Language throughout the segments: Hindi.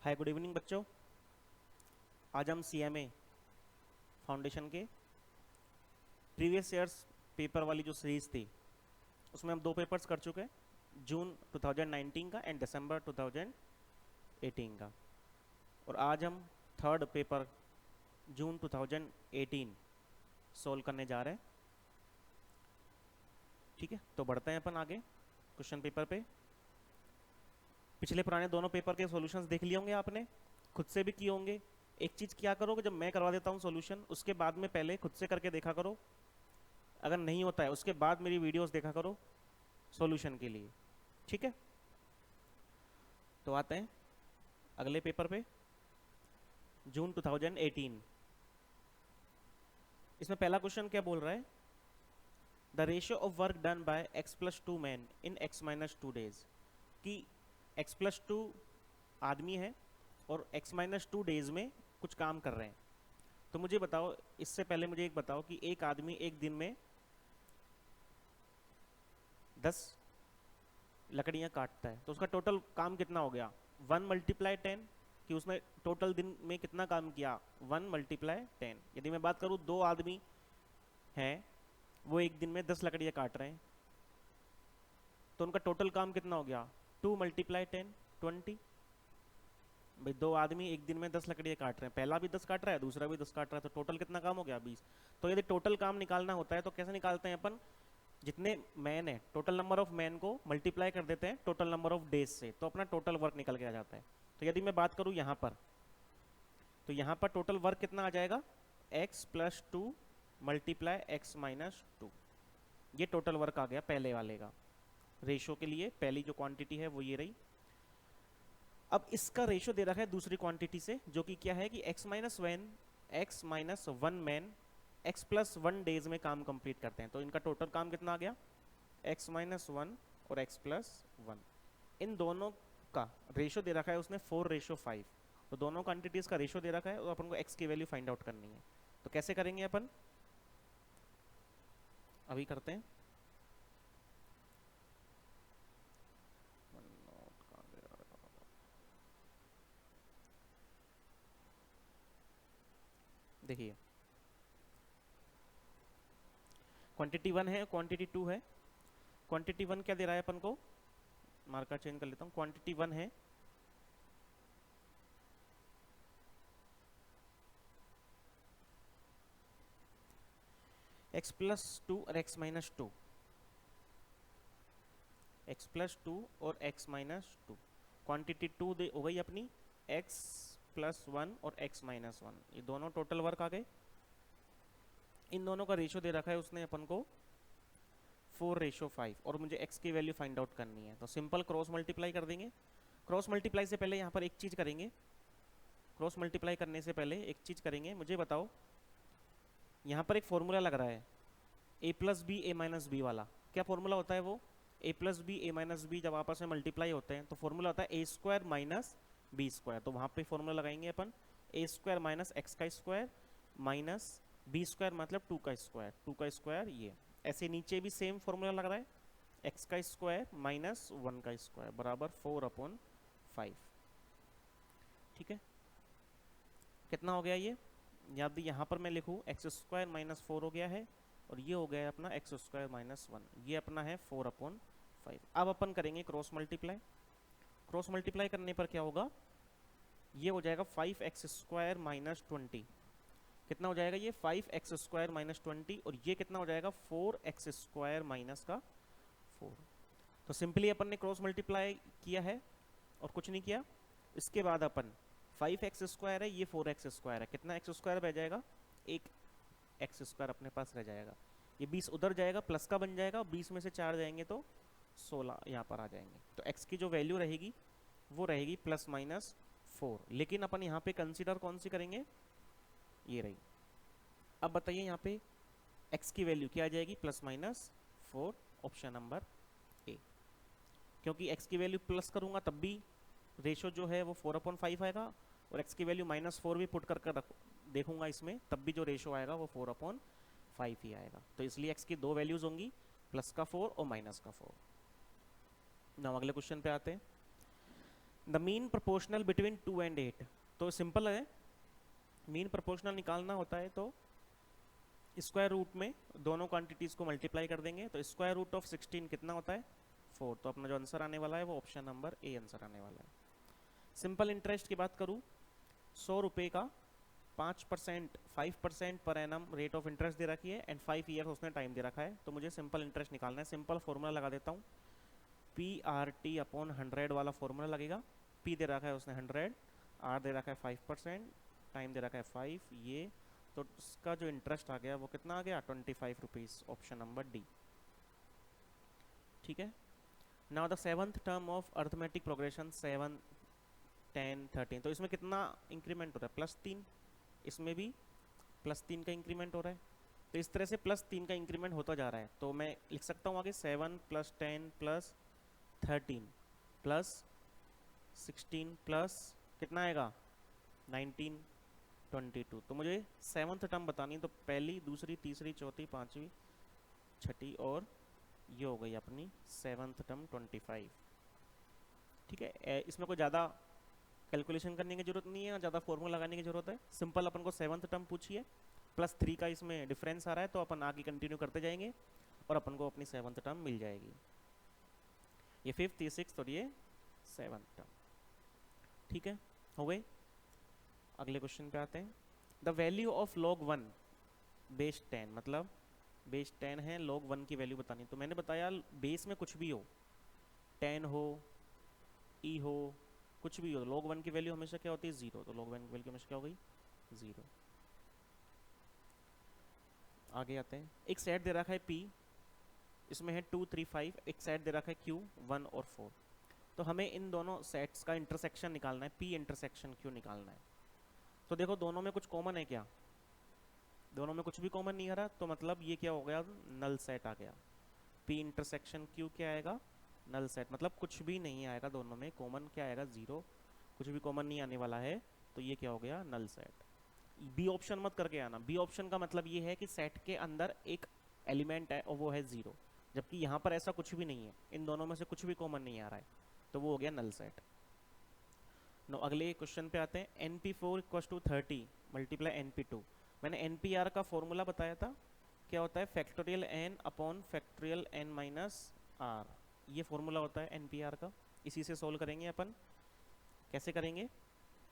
हाय गुड इवनिंग बच्चों। आज हम सीएमए फाउंडेशन के प्रीवियस ईयर्स पेपर वाली जो सीरीज थी उसमें हम 2 पेपर्स कर चुके हैं, जून 2019 का एंड दिसंबर 2018 का। और आज हम थर्ड पेपर जून 2018 सोल्व करने जा रहे हैं। ठीक है, तो बढ़ते हैं अपन आगे क्वेश्चन पेपर पे। पिछले पुराने दोनों पेपर के सॉल्यूशंस देख लिए होंगे आपने, खुद से भी किए होंगे। एक चीज़ क्या करो कि जब मैं करवा देता हूँ सॉल्यूशन, उसके बाद में पहले खुद से करके देखा करो। अगर नहीं होता है उसके बाद मेरी वीडियोस देखा करो सॉल्यूशन के लिए। ठीक है, तो आते हैं अगले पेपर पे, जून 2018। इसमें पहला क्वेश्चन क्या बोल रहा है, the ratio of work done by x+2 man in x-2 days. कि x+2 आदमी है और x-2 डेज में कुछ काम कर रहे हैं। तो मुझे बताओ, इससे पहले मुझे एक बताओ कि एक आदमी एक दिन में 10 लकड़ियां काटता है तो उसका टोटल काम कितना हो गया, 1 × 10। कि उसने टोटल दिन में कितना काम किया, 1 × 10। यदि मैं बात करूं 2 आदमी हैं, वो एक दिन में 10 लकड़ियां काट रहे हैं, तो उनका टोटल काम कितना हो गया, 2 × 10 20। भाई 2 आदमी एक दिन में 10 लकड़ियां काट रहे हैं, पहला भी 10 काट रहा है, दूसरा भी 10 काट रहा है, तो टोटल कितना काम हो गया, 20। तो यदि टोटल काम निकालना होता है तो कैसे निकालते हैं अपन, जितने मैन है टोटल नंबर ऑफ मैन को मल्टीप्लाई कर देते हैं टोटल नंबर ऑफ डेज से, तो अपना टोटल वर्क निकल के आ जाता है। तो यदि मैं बात करूं यहाँ पर, तो यहाँ पर टोटल वर्क कितना आ जाएगा, x+2 × x-2। ये टोटल वर्क आ गया पहले वाले का। रेशो के लिए पहली जो क्वांटिटी है वो ये रही। अब इसका रेशो दे रखा है दूसरी क्वांटिटी से, जो कि क्या है कि x-1 मैन x+1 डेज में काम कंप्लीट करते हैं। तो इनका टोटल काम कितना आ गया, x-1 और x+1। इन दोनों का रेशो दे रखा है उसने 4:5। तो दोनों क्वांटिटीज का रेशो दे रखा है और अपन को x की वैल्यू फाइंड आउट करनी है। तो कैसे करेंगे अपन, अभी करते हैं। देखिए, क्वांटिटी 1 है, क्वांटिटी 2 है। क्वांटिटी 1 क्या दे रहा है अपन को, मार्कर चेंज कर लेता हूँ। क्वांटिटी 1 है x+2 और x-2, x+2 और x-2। क्वांटिटी 2 हो गई अपनी x+1 और x-1। ये दोनों टोटल वर्क आ गए। इन दोनों का रेशो दे रखा है उसने अपन को 4:5, और मुझे x की वैल्यू फाइंड आउट करनी है। तो सिंपल क्रॉस मल्टीप्लाई कर देंगे। क्रॉस मल्टीप्लाई से पहले यहाँ पर एक चीज़ करेंगे, क्रॉस मल्टीप्लाई करने से पहले एक चीज़ करेंगे। मुझे बताओ, यहाँ पर एक फॉर्मूला लग रहा है a+b a-b वाला। क्या फॉर्मूला होता है वो, a+b a-b जब आपस में मल्टीप्लाई होते हैं तो फॉर्मूला होता है a² - b²। तो वहाँ पे फॉर्मूला लगाएंगे अपन, a² - x² माइनस b² मतलब 2 का स्क्वायर, 2 का स्क्वायर। ये ऐसे नीचे भी सेम फॉर्मूला लग रहा है, x² - 1 का स्क्वायर बराबर 4/5। ठीक है, कितना हो गया ये, यदि यहाँ पर मैं लिखूँ x² - 4 हो गया है, और ये हो गया अपना x² - 1। ये अपना है 4/5। अब अपन करेंगे क्रॉस मल्टीप्लाई। क्रॉस मल्टीप्लाई करने पर क्या होगा, ये हो जाएगा 5x² - 20। कितना हो जाएगा ये, 5x² - 20, और ये कितना हो जाएगा 4x² का 4। तो सिंपली अपन ने क्रॉस मल्टीप्लाई किया है और कुछ नहीं किया। इसके बाद अपन 5x² है, ये 4x² है, कितना x² रह जाएगा, एक x² अपने पास रह जाएगा। ये 20 उधर जाएगा, प्लस का बन जाएगा, 20 में से 4 जाएंगे तो 16 यहाँ पर आ जाएंगे। तो x की जो वैल्यू रहेगी वो रहेगी +-4। लेकिन अपन यहाँ पे कंसीडर कौन सी करेंगे, ये रही। अब बताइए यहाँ पे x की वैल्यू क्या आ जाएगी, +-4, ऑप्शन नंबर ए। क्योंकि x की वैल्यू प्लस करूँगा तब भी रेशो जो है वो 4/5 आएगा, और x की वैल्यू -4 भी पुट कर देखूंगा इसमें, तब भी जो रेशो आएगा वो 4/5 ही आएगा। तो इसलिए x की 2 वैल्यूज होंगी, +4 और -4। ना अगले क्वेश्चन पे आते हैं। The mean proportional between 2 and 8, तो सिंपल है, मीन प्रोपोर्शनल निकालना होता है तो स्क्वायर रूट में दोनों क्वांटिटीज़ को मल्टीप्लाई कर देंगे, तो स्क्वायर रूट ऑफ 16 कितना होता है 4, तो अपना जो आंसर आने वाला है वो ऑप्शन नंबर ए आंसर आने वाला है। सिंपल इंटरेस्ट की बात करूँ, 100 रुपये का 5% 5% per annum rate of interest दे रखी है एंड 5 ईयर्स उसने टाइम दे रखा है, तो मुझे सिंपल इंटरेस्ट निकालना है। सिंपल फॉर्मूला लगा देता हूँ, PRT अपॉन 100 वाला फॉर्मूला लगेगा। P दे रखा है उसने 100, R दे रखा है 5%, टाइम दे रखा है 5, ये तो उसका जो इंटरेस्ट आ गया वो कितना आ गया 25 रुपीज़, ऑप्शन नंबर डी। ठीक है। Now the 7th term of arithmetic progression 7, 10, 13, तो इसमें कितना इंक्रीमेंट हो रहा है +3, इसमें भी +3 का इंक्रीमेंट हो रहा है, तो इस तरह से +3 का इंक्रीमेंट होता जा रहा है। तो मैं लिख सकता हूँ आगे 7 + 10 + 13 + 16 प्लस कितना आएगा 19, 22। तो मुझे 7th टर्म बतानी है, तो पहली, दूसरी, तीसरी, चौथी, पांचवी, छठी और ये हो गई अपनी 7th टर्म 25। ठीक है, इसमें कोई ज़्यादा कैलकुलेशन करने की जरूरत नहीं है, ज़्यादा फॉर्मूला लगाने की जरूरत है। सिंपल अपन को 7th टर्म पूछी है, +3 का इसमें डिफरेंस आ रहा है, तो अपन आगे कंटिन्यू करते जाएंगे और अपन को अपनी 7th टर्म मिल जाएगी। ये 5th, ये 6th और ये 7th टर्म। ठीक है, हो गए। अगले क्वेश्चन पे आते हैं। The value of log 1 base 10, मतलब बेस 10 है, log 1 की वैल्यू बतानी। तो मैंने बताया बेस में कुछ भी हो, 10 हो, ई हो, कुछ भी हो, log 1 की वैल्यू हमेशा क्या होती है 0, तो log 1 की वैल्यू हमेशा क्या हो गई 0। आगे आते हैं। एक सेट दे रखा है P, इसमें है 2, 3, 5, एक सेट दे रखा है Q 1 और 4। तो हमें इन दोनों सेट्स का इंटरसेक्शन निकालना है, P इंटरसेक्शन Q निकालना है। तो देखो दोनों में कुछ कॉमन है क्या, दोनों में कुछ भी कॉमन नहीं आ रहा, तो मतलब ये क्या हो गया नल सेट आ गया। P इंटरसेक्शन Q क्या आएगा नल सेट, मतलब कुछ भी नहीं आएगा दोनों में कॉमन, क्या आएगा 0, कुछ भी कॉमन नहीं आने वाला है, तो ये क्या हो गया नल सेट। बी ऑप्शन मत करके आना, बी ऑप्शन का मतलब ये है कि सेट के अंदर एक एलिमेंट है और वो है 0, जबकि यहाँ पर ऐसा कुछ भी नहीं है, इन दोनों में से कुछ भी कॉमन नहीं आ रहा है, तो वो हो गया नल सेट। नो अगले क्वेश्चन पे आते हैं। NP4 = 30 × NP2। मैंने NPR का फॉर्मूला बताया था, क्या होता है factorial n upon factorial n minus r, ये फॉर्मूला होता है NPR का। इसी से सोल्व करेंगे अपन, कैसे करेंगे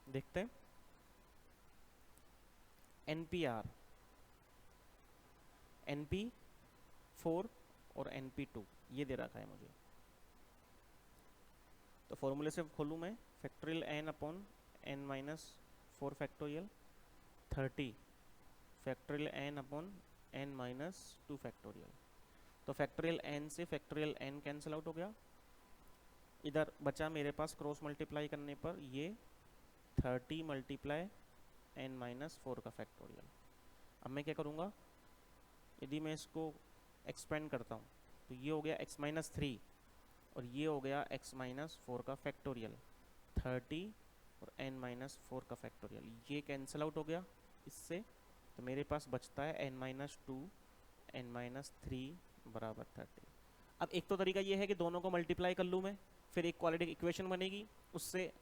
देखते हैं। NPR, NP4 और NP2 ये दे रखा है मुझे, तो फॉर्मूले से खोलूँ मैं, factorial n upon n minus 4 factorial 30 factorial n upon n minus 2 factorial, तो फैक्टोरियल n से फैक्टोरियल n कैंसिल आउट हो गया, इधर बचा मेरे पास क्रॉस मल्टीप्लाई करने पर ये 30 × n माइनस 4 का फैक्टोरियल। अब मैं क्या करूँगा, यदि मैं इसको एक्सपेंड करता हूँ तो ये हो गया x माइनस 3 और ये हो गया x माइनस 4 का फैक्टोरियल, 30 और n माइनस 4 का फैक्टोरियल, ये कैंसिल आउट हो गया इससे, तो मेरे पास बचता है n माइनस 2 n माइनस 3 बराबर 30। अब एक तो तरीका ये है कि दोनों को मल्टीप्लाई कर लूँ मैं, फिर एक क्वाड्रेटिक इक्वेशन बनेगी, उससे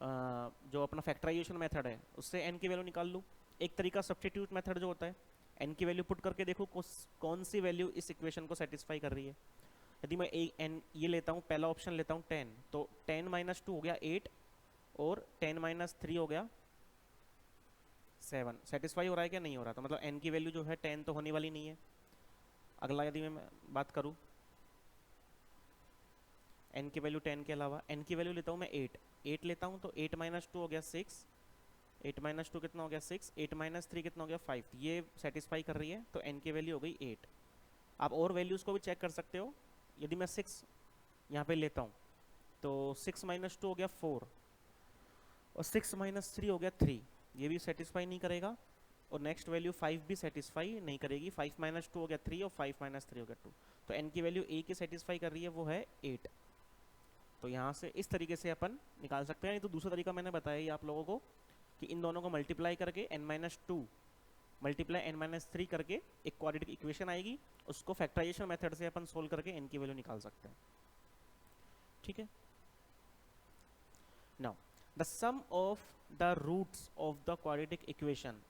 जो अपना फैक्टराइजेशन मेथड है उससे n की वैल्यू निकाल लूँ। एक तरीका सब्स्टिट्यूट मेथड जो होता है, n की वैल्यू पुट करके देखो कौन सी वैल्यू इस इक्वेशन को सेटिस्फाई कर रही है। यदि मैं n ये लेता हूँ, पहला ऑप्शन लेता हूँ 10, तो 10 - 2 हो गया 8 और 10 - 3 हो गया 7। सेटिस्फाई हो रहा है क्या, नहीं हो रहा, तो मतलब n की वैल्यू जो है 10 तो होने वाली नहीं है। अगला यदि मैं बात करूँ n की वैल्यू 10 के अलावा, n की वैल्यू लेता हूँ मैं 8 लेता हूँ, तो 8 - 2 हो गया 6, 8 - 2 कितना हो गया 6, 8 - 3 कितना हो गया 5, ये सेटिस्फाई कर रही है, तो n की वैल्यू हो गई 8। आप और वैल्यूज़ को भी चेक कर सकते हो, यदि मैं 6 यहाँ पे लेता हूँ तो 6 - 2 हो गया 4 और 6 - 3 हो गया 3, ये भी सेटिस्फाई नहीं करेगा, और नेक्स्ट वैल्यू 5 भी सेटिस्फाई नहीं करेगी, 5 - 2 हो गया 3 और 5 - 3 हो गया 2, तो n की वैल्यू a की सेटिस्फाई कर रही है, वो है 8। तो यहाँ से इस तरीके से अपन निकाल सकते हैं। नहीं तो दूसरा तरीका मैंने बताया ही आप लोगों को कि इन दोनों को मल्टीप्लाई करके n - 2 × n - 3 करके एक क्वाड्रेटिक इक्वेशन आएगी, उसको फैक्टराइजेशन मेथड से अपन सोल्व करके n की वैल्यू निकाल सकते हैं। ठीक है, now the sum of the roots of the quadratic equation,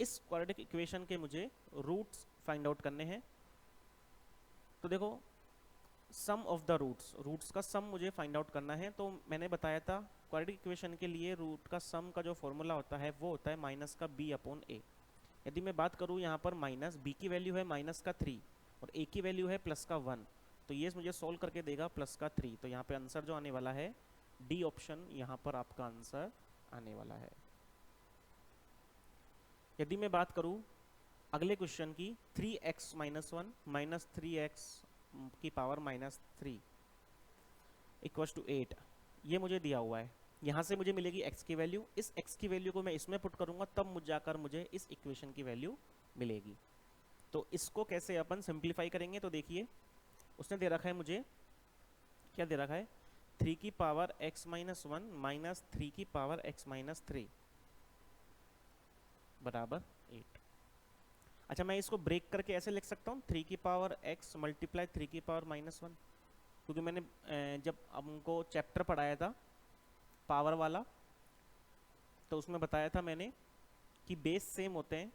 इस क्वाड्रेटिक इक्वेशन के मुझे रूट्स फाइंड आउट करने हैं। तो देखो sum of the roots, roots का सम मुझे फाइंड आउट करना है। तो मैंने बताया था क्वाड्रेटिक इक्वेशन के लिए रूट का सम का जो फॉर्मूला होता है वो होता है माइनस का b अपॉन a। यदि मैं बात करूँ यहाँ पर माइनस b की वैल्यू है माइनस का 3 और a की वैल्यू है प्लस का 1, तो ये मुझे सोल्व करके देगा प्लस का 3। तो यहाँ पे आंसर जो आने वाला है डी ऑप्शन यहाँ पर आपका आंसर आने वाला है। यदि मैं बात करूँ अगले क्वेश्चन की 3x माइनस 1 माइनस 3x की पावर माइनस 3 इक्वल्स टू 8, ये मुझे दिया हुआ है। यहाँ से मुझे मिलेगी x की वैल्यू, इस x की वैल्यू को मैं इसमें पुट करूँगा तब मुझे जाकर मुझे इस इक्वेशन की वैल्यू मिलेगी। तो इसको कैसे अपन सिंप्लीफाई करेंगे, तो देखिए उसने दे रखा है मुझे, क्या दे रखा है 3 की पावर x माइनस 1 माइनस 3 की पावर x माइनस 3 बराबर 8। अच्छा मैं इसको ब्रेक करके ऐसे लिख सकता हूँ 3 की पावर x मल्टीप्लाई 3 की पावर माइनस 1, क्योंकि मैंने जब हमको चैप्टर पढ़ाया था पावर वाला तो उसमें बताया था मैंने कि बेस सेम होते हैं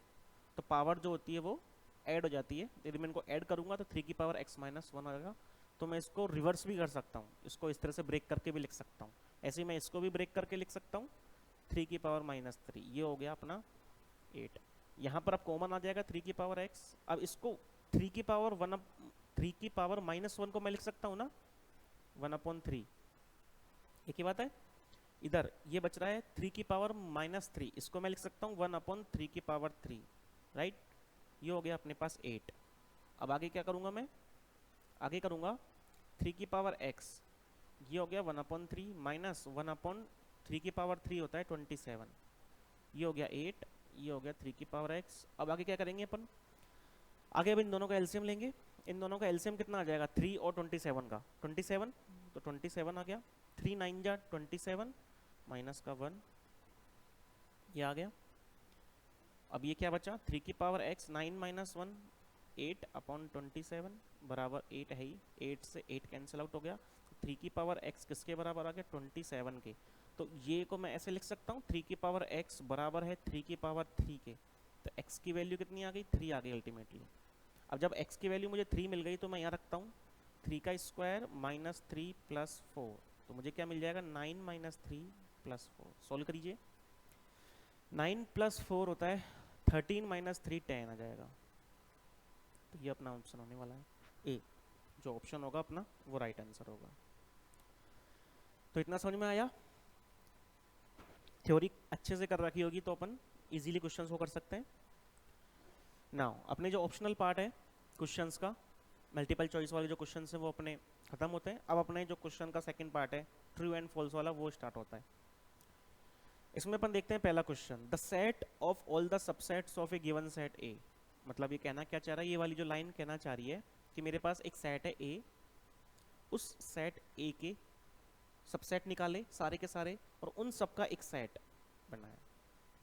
तो पावर जो होती है वो ऐड हो जाती है। यदि मैं इनको ऐड करूँगा तो 3 की पावर x माइनस 1 आएगा। तो मैं इसको रिवर्स भी कर सकता हूँ, इसको इस तरह से ब्रेक करके भी लिख सकता हूँ। ऐसे ही मैं इसको भी ब्रेक करके लिख सकता हूँ 3 की पावर माइनस 3, ये हो गया अपना 8। यहाँ पर अब कॉमन आ जाएगा 3 की पावर x। अब इसको 3 की पावर 3 की पावर माइनस 1 को मैं लिख सकता हूँ ना 1 अपॉन 3, एक ही बात है। इधर ये बच रहा है 3 की पावर माइनस 3, इसको मैं लिख सकता हूँ 1 अपॉन 3 की पावर 3, राइट। ये हो गया अपने पास 8। अब आगे क्या करूँगा मैं, आगे करूँगा 3 की पावर x, ये हो गया 1 अपॉन 3 माइनस 1 अपॉन 3 की पावर 3 होता है 27, ये हो गया 8, ये हो गया 3 की पावर x। अब आगे क्या करेंगे अपन, आगे अब इन दोनों का एलसीएम लेंगे। इन दोनों का एलसीएम कितना आ जाएगा 3 और 27 का 27, तो 27 आ गया, 3 9 जा 27 माइनस का 1, ये आ गया। अब ये क्या बचा 3 की पावर x 9 माइनस 1 8 अपॉन 27 बराबर 8 है ही, 8 से 8 कैंसिल आउट हो गया। 3 की पावर x किसके बराबर आ गया 27 के, तो ये को मैं ऐसे लिख सकता हूँ 3 की पावर x बराबर है 3 की पावर 3 के। तो x की वैल्यू कितनी आ गई 3 आ गई अल्टीमेटली। अब जब x की वैल्यू मुझे 3 मिल गई तो मैं यहाँ रखता हूँ 3 का स्क्वायर माइनस 3 प्लस 4, तो मुझे क्या मिल जाएगा 9 माइनस 3 प्लस 4। सोल्व करिए, 9 प्लस 4 होता है 13 माइनस 3 10 आ जाएगा। तो ये अपना ऑप्शन होने वाला है ए, जो ऑप्शन होगा अपना वो राइट आंसर होगा। तो इतना समझ में आया, थ्योरी अच्छे से कर रखी होगी तो अपन इजीली क्वेश्चंस को कर सकते हैं। नाउ अपने जो ऑप्शनल पार्ट है क्वेश्चंस का, मल्टीपल चॉइस वाले जो क्वेश्चंस हैं वो अपने खत्म होते हैं। अब अपने जो क्वेश्चन का सेकंड पार्ट है ट्रू एंड फॉल्स वाला वो स्टार्ट होता है। इसमें अपन देखते हैं पहला question, the set of all the subsets of A given set ए। मतलब ये कहना क्या चाह रहा है, ये वाली जो लाइन कहना चाह रही है कि मेरे पास एक सेट है ए, उस सेट ए के सबसेट निकाले सारे के सारे और उन सब का एक सेट बनाया,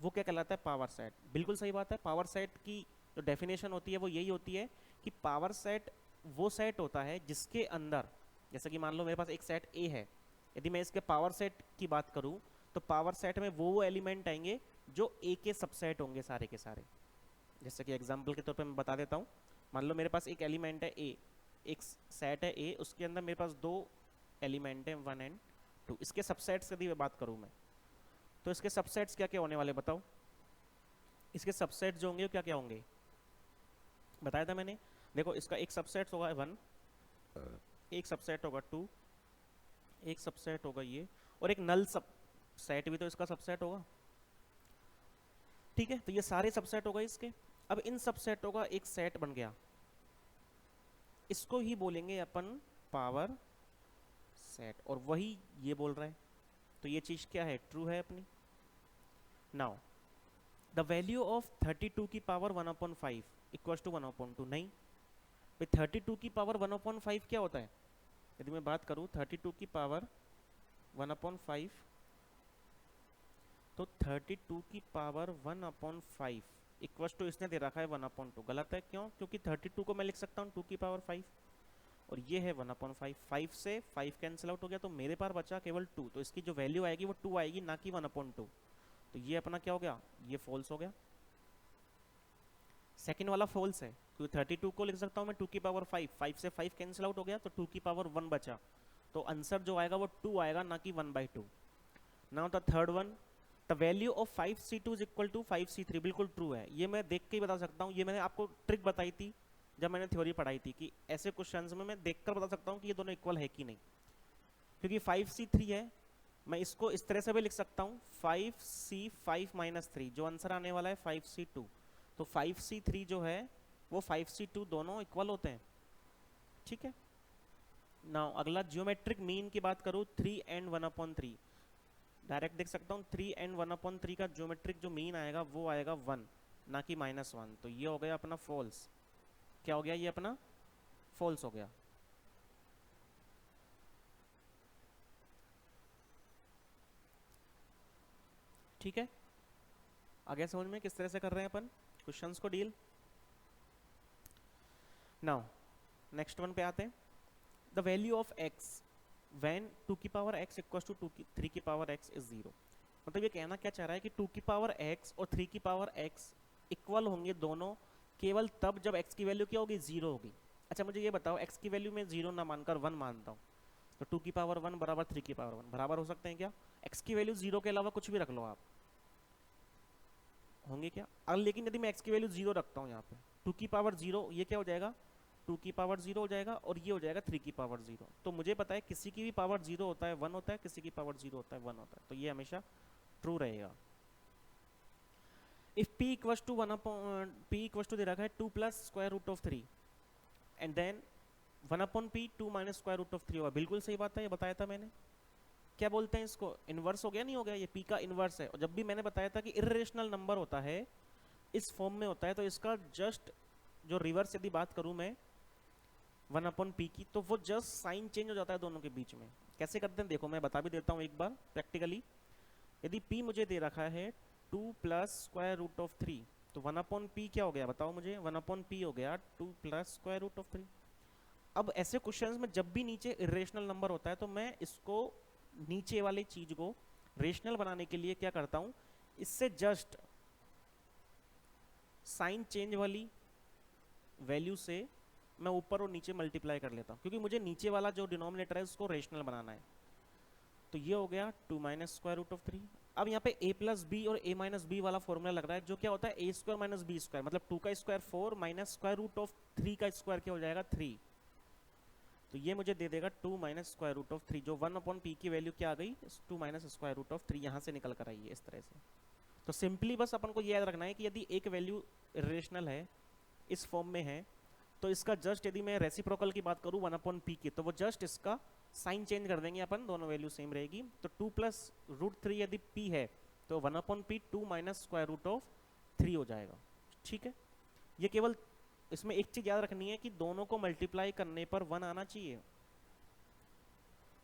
वो क्या कहलाता है पावर सेट। बिल्कुल सही बात है, पावर सेट की जो डेफिनेशन होती है वो यही होती है कि पावर सेट वो सेट होता है जिसके अंदर, जैसे कि मान लो मेरे पास एक सेट ए है, यदि मैं इसके पावर सेट की बात करूं तो पावर सेट में वो एलिमेंट आएंगे जो ए के सबसेट होंगे सारे के सारे। जैसे कि एग्जांपल के तौर पे मैं बता देता हूँ, मान लो मेरे पास एक एलिमेंट है ए, एक सेट है ए, उसके अंदर मेरे पास दो एलिमेंट हैं 1 एंड 2। इसके सबसेट्स यदि मैं बात करूँ मैं, तो इसके सबसेट्स क्या क्या होने वाले बताओ। इसके सबसेट जो होंगे क्या क्या होंगे बताया था मैंने। देखो इसका एक सबसेट होगा 1, एक सबसेट होगा 2, एक सबसेट होगा ये, और एक नल सबसेट भी तो इसका सबसेट होगा, ठीक है। तो ये सारे सबसेट होगा इसके। अब इन सबसेटों का एक सेट बन गया, इसको ही बोलेंगे अपन पावर सेट, और वही ये बोल रहा है, तो ये चीज क्या है ट्रू है अपनी। नाउ द वैल्यू ऑफ 32 की पावर 1/5 इक्वल्स टू 1/2, नहीं भाई 32 की पावर 1/5 क्या होता है। यदि मैं बात करूं 32 की पावर 1/5, तो 32 की पावर 1/5 इक्वल्स टू इसने दे रखा है 1/2, गलत है। क्यों, क्योंकि 32 को मैं लिख सकता हूँ 2 की पावर 5, और ये है 1/5। 5 से 5 कैंसिल आउट हो गया, तो मेरे पास बचा केवल 2, तो इसकी जो वैल्यू आएगी वो 2 आएगी, ना कि 1/2। तो ये अपना क्या हो गया, ये फॉल्स हो गया। सेकंड वाला फॉल्स है, क्योंकि 32 को लिख सकता हूँ मैं 2 की पावर 5, 5 से 5 कैंसिल आउट हो गया, तो 2 की पावर 1 बचा, तो आंसर जो आएगा वो 2 आएगा, ना कि 1/2। Now the third one, the value of 5c2 is equal to 5c3, बिल्कुल ट्रू है, ये मैं देख के ही बता सकता हूँ। ये मैंने आपको ट्रिक बताई थी जब मैंने थ्योरी पढ़ाई थी, कि ऐसे क्वेश्चंस में मैं देखकर बता सकता हूँ कि ये दोनों इक्वल है कि नहीं। क्योंकि 5c3 है, मैं इसको इस तरह से भी लिख सकता हूँ 5c5 - 3, जो आंसर आने वाला है 5c2, तो 5c3 जो है वो 5c2 दोनों इक्वल होते हैं। ठीक है। नाउ अगला जियोमेट्रिक मीन की बात करूँ, 3 and 1/3, डायरेक्ट देख सकता हूँ 3 and 1/3 का ज्योमेट्रिक जो मीन आएगा वो आएगा 1, ना कि -1, तो ये हो गया अपना फॉल्स। क्या हो गया, ये अपना फॉल्स हो गया। ठीक है, आगे समझ में किस तरह से कर रहे हैं अपन क्वेश्चंस को डील। नाउ नेक्स्ट वन पे आते हैं, the value of x when 2 की पावर x इक्वल टू 3 की पावर x इज 0। मतलब ये कहना क्या चाह रहा है कि 2 की पावर x और 3 की पावर x इक्वल होंगे दोनों केवल तब जब x की वैल्यू क्या होगी, 0 होगी। अच्छा मुझे ये बताओ, x की वैल्यू में 0 ना मानकर 1 मानता हूँ, तो 2 की पावर 1 बराबर 3 की पावर 1 बराबर हो सकते हैं क्या? x की वैल्यू 0 के अलावा कुछ भी रख लो आप, होंगे क्या? अब लेकिन यदि मैं x की वैल्यू 0 रखता हूँ यहाँ पे, 2 की पावर 0, ये क्या हो जाएगा, 2 की पावर 0 हो जाएगा, और ये हो जाएगा 3 की पावर 0। तो मुझे पता है किसी की भी पावर 0 होता है 1 होता है, किसी की पावर 0 होता है 1 होता है, तो ये हमेशा ट्रू रहेगा। If p equals to 1 upon p equals to दे रखा है 2 plus square root of 3 and then 1 upon p 2 minus square root of 3 होगा। बिल्कुल सही बात है, ये बताया था मैंने। क्या बोलते हैं इसको, इन्वर्स हो गया नहीं हो गया, ये p का इन्वर्स है। और जब भी मैंने बताया था कि इर्रेशनल नंबर होता है इस फॉर्म में होता है, तो इसका जस्ट जो रिवर्स यदि बात करूं मैं 1 अपॉन p की, तो वो जस्ट साइन चेंज हो जाता है दोनों के बीच में। कैसे करते हैं देखो, मैं बता भी देता हूं एक बार प्रैक्टिकली। यदि p मुझे दे रखा है 2 प्लस स्क्वायर रूट ऑफ 3, तो 1 अपॉन p क्या हो गया बताओ मुझे, 1 अपॉन p हो गया 2 प्लस स्क्वायर रूट ऑफ 3। अब ऐसे क्वेश्चंस में जब भी नीचे इरेशनल नंबर होता है, तो मैं इसको नीचे वाली चीज को रेशनल बनाने के लिए क्या करता हूं, इससे जस्ट साइन चेंज वाली वैल्यू से मैं ऊपर और नीचे मल्टीप्लाई कर लेता हूं, क्योंकि मुझे नीचे वाला जो डिनोमिनेटर है उसको रेशनल बनाना है। तो ये हो गया 2 माइनस स्क्वायर रूट ऑफ 3। अब यहाँ पे a प्लस बी और a माइनस बी वाला फॉर्मूला लग रहा है, जो क्या होता है a square minus B square, मतलब 2 का square 4 minus square root of 3 का स्क्वायर क्या हो जाएगा 3। तो ये मुझे दे देगा 2 माइनस स्क्वायर रूट ऑफ 3, जो 1 अपॉन p की वैल्यू क्या आ गई, 2 माइनस स्क्वायर रूट ऑफ 3 यहाँ से निकल कर आई है इस तरह से। तो सिंपली बस अपन को ये याद रखना है कि यदि एक वैल्यू इरेशनल है, इस फॉर्म में है, तो इसका जस्ट यदि मैं रेसिप्रोकल की बात करूँ 1 अपॉन p की, तो वो जस्ट इसका साइन चेंज कर देंगे अपन, दोनों वैल्यू सेम रहेगी। तो 2 प्लस रूट 3 यदि p है, तो 1 upon p 2 minus square root of 3 हो जाएगा। ठीक है, ये केवल इसमें एक चीज याद रखनी है कि दोनों को मल्टीप्लाई करने पर 1 आना चाहिए,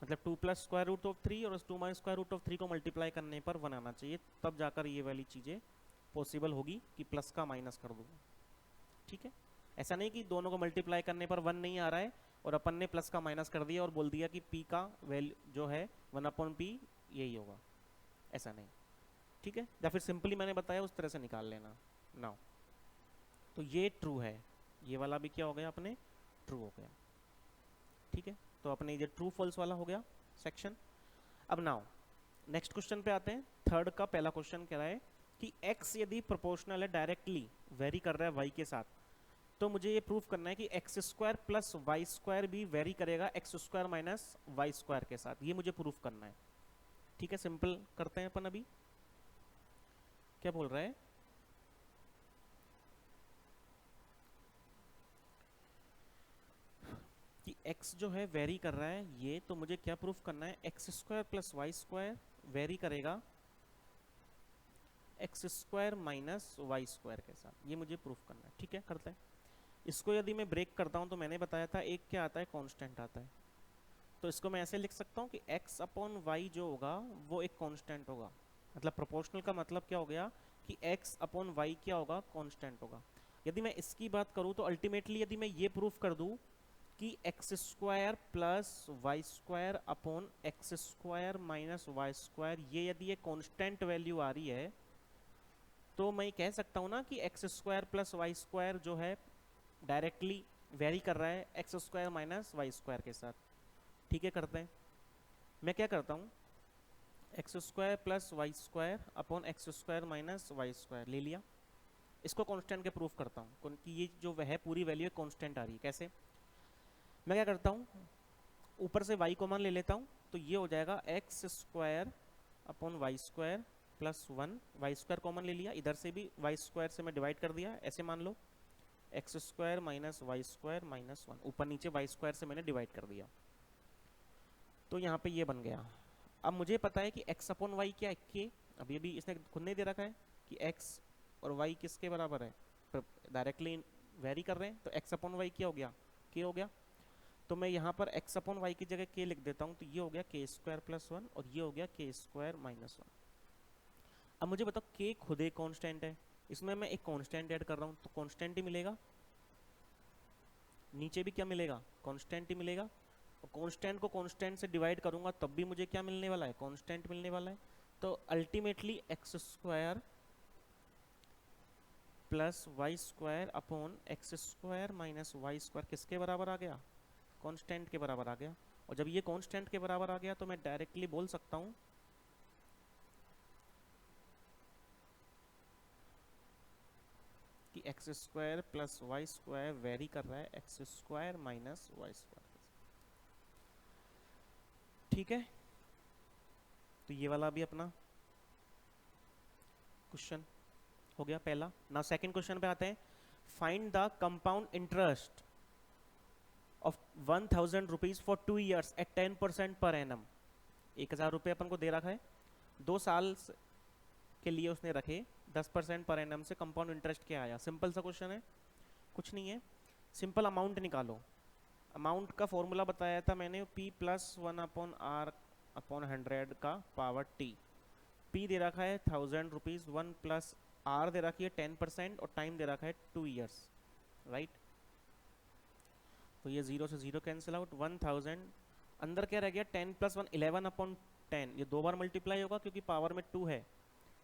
मतलब 2 प्लस स्क्वायर रूट ऑफ 3 और 2 माइनस स्क्वायर रूट ऑफ 3 को मल्टीप्लाई करने पर 1 आना चाहिए, तब जाकर ये वाली चीजें पॉसिबल होगी कि प्लस का माइनस कर दूँ। ठीक है, ऐसा नहीं कि दोनों को मल्टीप्लाई करने पर 1 नहीं आ रहा है और अपन ने प्लस का माइनस कर दिया और बोल दिया कि p का वैल्यू जो है 1 अपॉन p यही होगा, ऐसा नहीं। ठीक है, या फिर सिंपली मैंने बताया उस तरह से निकाल लेना। नाउ तो ये ट्रू है, ये वाला भी क्या हो गया अपने ट्रू हो गया। ठीक है, तो अपने ये ट्रू फॉल्स वाला हो गया सेक्शन। अब नाउ नेक्स्ट क्वेश्चन पे आते हैं। थर्ड का पहला क्वेश्चन कह रहा है कि x यदि प्रोपोर्शनल है, डायरेक्टली वेरी कर रहा है y के साथ, तो मुझे ये प्रूफ करना है कि X square plus Y square भी वेरी करेगा x square minus Y square के साथ, ये मुझे प्रूफ करना है। ठीक है, सिंपल करते हैं अपन। अभी क्या बोल रहा है, कि x जो है वेरी कर रहा है ये, तो मुझे क्या प्रूफ करना है, x square plus Y square vary करेगा x square minus Y square के साथ, ये मुझे प्रूफ करना है। ठीक है, करते हैं। इसको यदि मैं ब्रेक करता हूं तो मैंने बताया था एक क्या आता है, कांस्टेंट आता है। तो इसको मैं ऐसे लिख सकता हूं कि x अपॉन वाई जो होगा वो एक कांस्टेंट होगा, मतलब प्रोपोर्शनल का मतलब क्या हो गया कि x अपॉन वाई क्या होगा, कांस्टेंट होगा। यदि मैं इसकी बात करूं तो अल्टीमेटली यदि मैं ये प्रूफ कर दूं कि X square plus Y square upon X square minus Y square, ये यदि ये कांस्टेंट वैल्यू आ रही है तो मैं कह सकता हूँ ना कि X square plus Y square जो है डायरेक्टली वेरी कर रहा है x square minus Y square के साथ। ठीक है, करते हैं। मैं क्या करता हूँ, X square plus Y square upon X square minus Y square ले लिया, इसको कांस्टेंट के प्रूफ करता हूँ कि ये जो वह है पूरी वैल्यू कांस्टेंट आ रही है। कैसे? मैं क्या करता हूँ, ऊपर से y कॉमन ले लेता हूँ, तो ये हो जाएगा X square upon Y square plus 1, Y square common ले लिया, इधर से भी वाई स्क्वायर से मैं डिवाइड कर दिया, ऐसे मान लो x square minus Y square minus 1, ऊपर नीचे वाई स्क्वायर से मैंने डिवाइड कर दिया, तो यहाँ पे ये बन गया। अब मुझे पता है कि x अपॉन वाई क्या है, के। अब ये भी इसने खुद नहीं दे रखा है कि x और y किसके बराबर है, डायरेक्टली वेरी कर रहे हैं, तो x अपॉन वाई क्या हो गया, के हो गया। तो मैं यहाँ पर x अपॉन वाई की जगह k लिख देता हूँ, तो ये हो गया के स्क्वायर प्लस 1 और ये हो गया के स्क्वायर माइनस 1। अब मुझे बताओ k खुद एक कांस्टेंट है, इसमें मैं एक कांस्टेंट ऐड कर रहा हूँ तो कांस्टेंट ही मिलेगा, नीचे भी क्या मिलेगा, कांस्टेंट ही मिलेगा। और कांस्टेंट को कांस्टेंट से डिवाइड करूंगा तब भी मुझे क्या मिलने वाला है, कांस्टेंट मिलने वाला है। तो ultimately X square plus Y square upon X square minus Y square किसके बराबर आ गया, कांस्टेंट के बराबर आ गया। और जब ये कांस्टेंट के बराबर आ गया तो मैं डायरेक्टली बोल सकता हूँ कि X square plus Y square vary कर रहा है x square minus Y square. ठीक है, तो ये वाला भी अपना क्वेश्चन हो गया पहला। ना सेकंड क्वेश्चन पे आते हैं। Find the compound interest of 1000 rupees for 2 years at 10% पर एनम। 1000 रुपये अपन को दे रखा है, 2 साल के लिए उसने रखे, 10% पर एनम से कंपाउंड इंटरेस्ट क्या आया। सिंपल सा क्वेश्चन है, कुछ नहीं है, सिंपल अमाउंट निकालो। अमाउंट का फॉर्मूला बताया था मैंने, p plus 1 upon R upon 100 का पावर t। p दे रखा है 1000 रुपीज, 1 प्लस r दे रखी है 10% और टाइम दे रखा है 2 ईयर्स, राइट। तो ये 0 से 0 कैंसिल आउट, 1000 अंदर क्या रह गया, 10 प्लस 1 11 अपॉन 10, ये 2 बार मल्टीप्लाई होगा क्योंकि पावर में 2 है,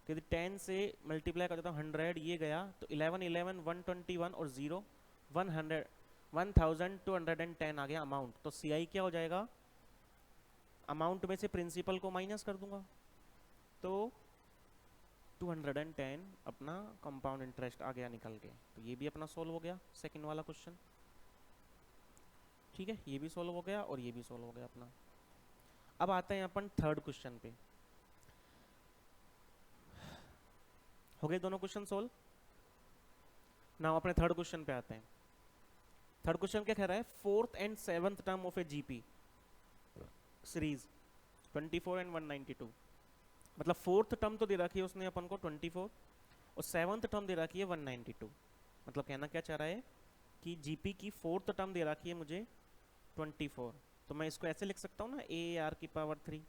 तो यदि 10 से मल्टीप्लाई कर देता हूँ 100, ये गया तो 11 11 121 और 0 100 1210 आ गया अमाउंट। तो सी आई क्या हो जाएगा, अमाउंट में से प्रिंसिपल को माइनस कर दूंगा तो 210 अपना कंपाउंड इंटरेस्ट आ गया निकल के। तो ये भी अपना सोल्व हो गया सेकंड वाला क्वेश्चन। ठीक है, ये भी सोल्व हो गया और ये भी सोल्व हो गया अपना। अब आते हैं अपन थर्ड क्वेश्चन पे। हो गए दोनों क्वेश्चन सोल्व। नाउ अपने थर्ड क्वेश्चन पे आते हैं। थर्ड क्वेश्चन क्या कह रहा है, 4th and 7th term of A GP series 24 and 192। मतलब 4th टर्म तो दे रखी है उसने अपन को 24 और 7th टर्म दे रखी है 192। मतलब कहना क्या चाह रहा है कि जीपी की 4th टर्म दे रखी है मुझे 24, तो मैं इसको ऐसे लिख सकता हूँ ना, ए आर की पावर 3।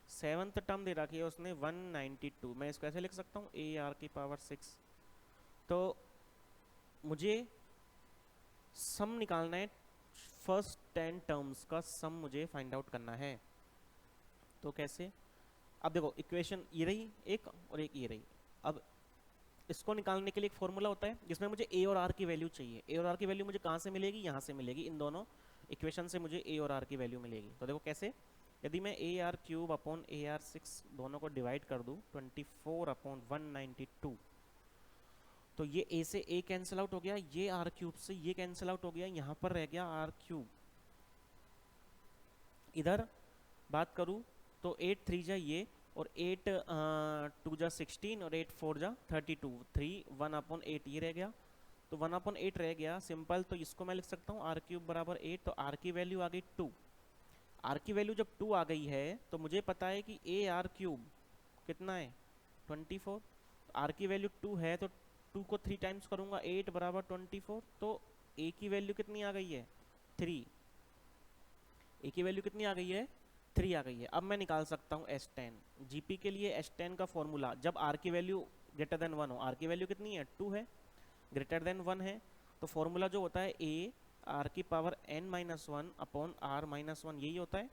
7th टर्म दे रखी है उसने 192, मैं इसको ऐसे लिख सकता हूँ ए आर की पावर 6। तो मुझे सम निकालना है, फर्स्ट 10 टर्म्स का सम मुझे फाइंड आउट करना है। तो कैसे, अब देखो इक्वेशन ये रही एक और एक ये रही। अब इसको निकालने के लिए एक फॉर्मूला होता है जिसमें मुझे ए और आर की वैल्यू चाहिए। ए और आर की वैल्यू मुझे कहाँ से मिलेगी, यहाँ से मिलेगी, इन दोनों इक्वेशन से मुझे ए और आर की वैल्यू मिलेगी। तो देखो कैसे, यदि मैं A R cube upon A R 6 दोनों को डिवाइड कर दूँ 24 अपॉन 192, तो ये a से a कैंसिल आउट हो गया, ये आर क्यूब से ये कैंसिल आउट हो गया, यहाँ पर रह गया आर क्यूब। इधर बात करूँ तो 8 3 जा ये और 8 2 जा 16 और 8 4 जा 32, 3 1 अपॉन 8 ये रह गया, तो 1 अपॉन 8 रह गया सिंपल। तो इसको मैं लिख सकता हूँ आर क्यूब बराबर 8, तो आर की वैल्यू आ गई 2। आर की वैल्यू जब 2 आ गई है तो मुझे पता है कि ए आर क्यूब कितना है 24, आर की वैल्यू 2 है तो 2 को 3 टाइम्स करूंगा 8 बराबर 24, तो a की वैल्यू कितनी आ गई है 3। a की वैल्यू कितनी आ गई है 3 आ गई है। अब मैं निकाल सकता हूँ S10। जीपी के लिए S10 का फॉर्मूला, जब r की वैल्यू ग्रेटर देन 1 हो, r की वैल्यू कितनी है 2 है, ग्रेटर देन 1 है, तो फॉर्मूला जो होता है a आर की power n minus one upon R minus one, यही होता है।